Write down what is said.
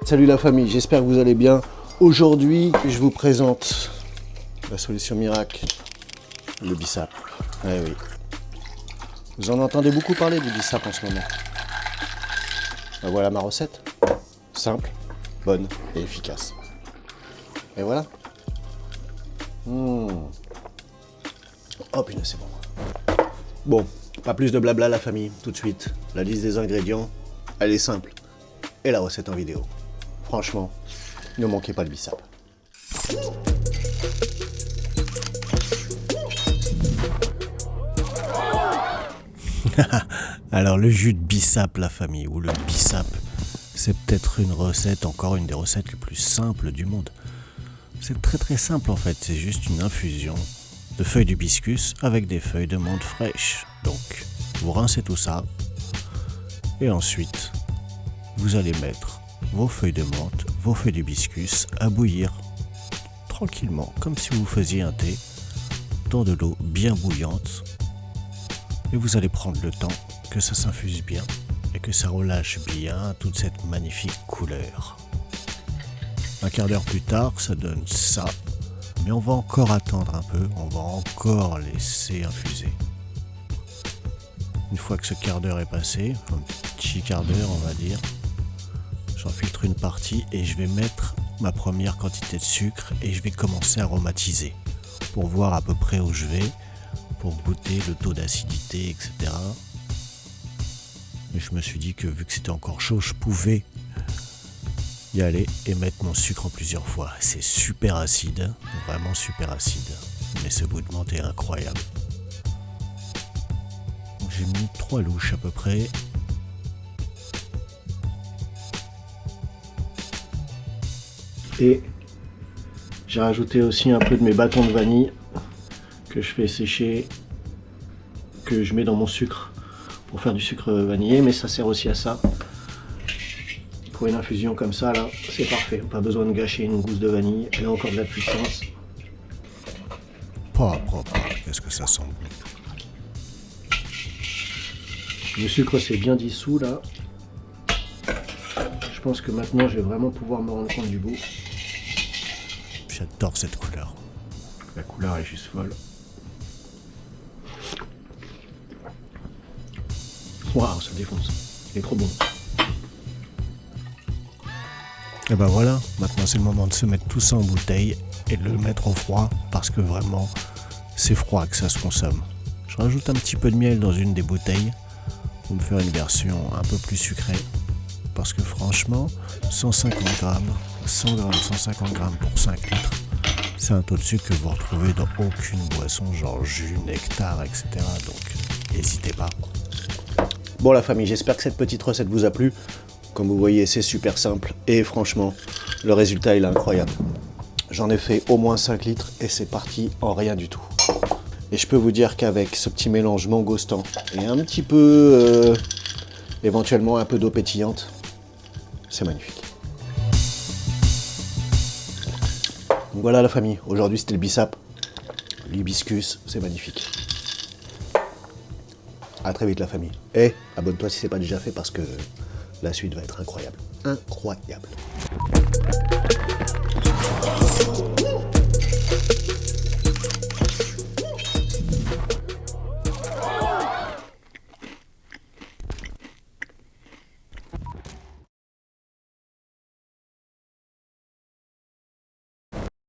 Salut la famille, j'espère que vous allez bien. Aujourd'hui, je vous présente la solution miracle, le bissap. Eh oui. Vous en entendez beaucoup parler du bissap en ce moment. Ben voilà ma recette. Simple, bonne et efficace. Et voilà. Oh putain, c'est bon. Bon, pas plus de blabla la famille, tout de suite. La liste des ingrédients, elle est simple. Et la recette en vidéo. Franchement, ne manquez pas le bissap. Alors le jus de bissap la famille, ou le bissap, c'est peut-être encore une des recettes les plus simples du monde. C'est très simple en fait, c'est juste une infusion de feuilles d'hibiscus avec des feuilles de menthe fraîches. Donc vous rincez tout ça et ensuite vous allez mettre vos feuilles de menthe, vos feuilles d'hibiscus à bouillir tranquillement, comme si vous faisiez un thé, dans de l'eau bien bouillante. Et vous allez prendre le temps que ça s'infuse bien et que ça relâche bien toute cette magnifique couleur. Un quart d'heure plus tard, ça donne ça. Mais on va encore attendre un peu, on va encore laisser infuser. Une fois que ce quart d'heure est passé, un petit quart d'heure on va dire, j'en filtre une partie et je vais mettre ma première quantité de sucre et je vais commencer à aromatiser pour voir à peu près où je vais, pour goûter le taux d'acidité, etc. Mais je me suis dit que vu que c'était encore chaud, je pouvais y aller et mettre mon sucre en plusieurs fois. C'est super acide, vraiment super acide, mais ce goût de menthe est incroyable. Donc j'ai mis 3 louches à peu près. Et j'ai rajouté aussi un peu de mes bâtons de vanille que je fais sécher, que je mets dans mon sucre pour faire du sucre vanillé, mais ça sert aussi à ça. Pour une infusion comme ça, là, c'est parfait. Pas besoin de gâcher une gousse de vanille, elle a encore de la puissance. Qu'est-ce que ça sent bon. Le sucre s'est bien dissous là. Je pense que maintenant je vais vraiment pouvoir me rendre compte du goût. J'adore cette couleur. La couleur est juste folle. Waouh, ça défonce. Il est trop bon. Et ben voilà, maintenant c'est le moment de se mettre tout ça en bouteille et de le mettre au froid parce que vraiment c'est froid que ça se consomme. Je rajoute un petit peu de miel dans une des bouteilles pour me faire une version un peu plus sucrée parce que franchement 150 grammes, 100 grammes, 150 grammes pour 5 litres, c'est un taux de sucre que vous retrouvez dans aucune boisson, genre jus, nectar, etc. Donc n'hésitez pas. Bon la famille, j'espère que cette petite recette vous a plu. Comme vous voyez, c'est super simple et franchement, le résultat il est incroyable. J'en ai fait au moins 5 litres et c'est parti en rien du tout. Et je peux vous dire qu'avec ce petit mélange mangostan et un petit peu, éventuellement un peu d'eau pétillante, c'est magnifique. Donc voilà la famille, aujourd'hui c'était le bissap, l'hibiscus, c'est magnifique. A très vite la famille. Et abonne-toi si c'est pas déjà fait parce que la suite va être incroyable. Incroyable.